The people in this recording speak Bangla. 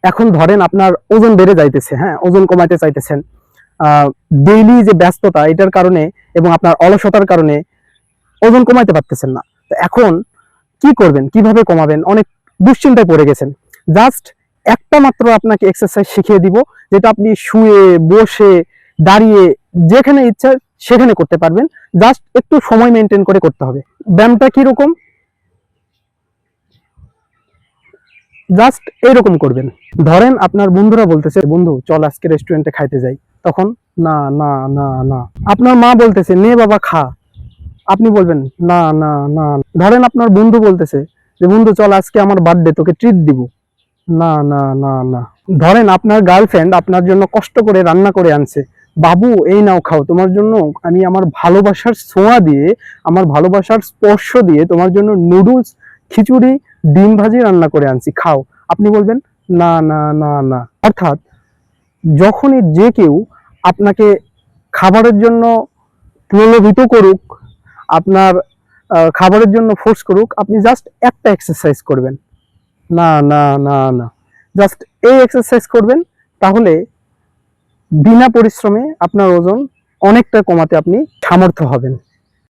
এখন ধরেন আপনার ওজন বেড়ে যাইতেছে, হ্যাঁ, ওজন কমাইতে চাইতেছেন, ডেইলি যে ব্যস্ততা এটার কারণে এবং আপনার অলসতার কারণে ওজন কমাইতে পারতেছেন না। তো এখন কি করবেন, কিভাবে কমাবেন, অনেক দুশ্চিন্তায় পড়ে গেছেন। জাস্ট একটা মাত্র আপনাকে এক্সারসাইজ শিখিয়ে দিব, যেটা আপনি শুয়ে বসে দাঁড়িয়ে যেখানে ইচ্ছা সেখানে করতে পারবেন। জাস্ট একটু সময় মেনটেন করে করতে হবে। ব্যায়ামটা কিরকম, জাস্ট এইরকম করবেন। ধরেন আপনার বন্ধুরা বলতেছে, বন্ধু চল আজকে রেস্টুরেন্টে খাইতে যাই, তখন না না না না। আপনার মা বলতেছে নে বাবা খা, আপনি বলবেন না না না। ধরেন আপনার বন্ধু বলতেছে যে বন্ধু চল আজকে আমার বার্থডে, তোকে ট্রিট দিব, না না না না। ধরেন আপনার গার্লফ্রেন্ড আপনার জন্য কষ্ট করে রান্না করে আনছে, বাবু এই নাও খাও, তোমার জন্য আমি আমার ভালোবাসার ছোঁয়া দিয়ে, আমার ভালোবাসার স্পর্শ দিয়ে তোমার জন্য নুডলস, খিচুড়ি, ডিম ভাজি রান্না করে আনছি, খাও। আপনি বলবেন না না না না। অর্থাৎ যখনই যে কেউ আপনাকে খাবারের জন্য প্রলোভিত করুক, আপনার খাবারের জন্য ফোর্স করুক, আপনি জাস্ট একটা এক্সারসাইজ করবেন, না না না না। জাস্ট এই এক্সারসাইজ করবেন, তাহলে বিনা পরিশ্রমে আপনার ওজন অনেকটা কমাতে আপনি সামর্থ্য হবেন।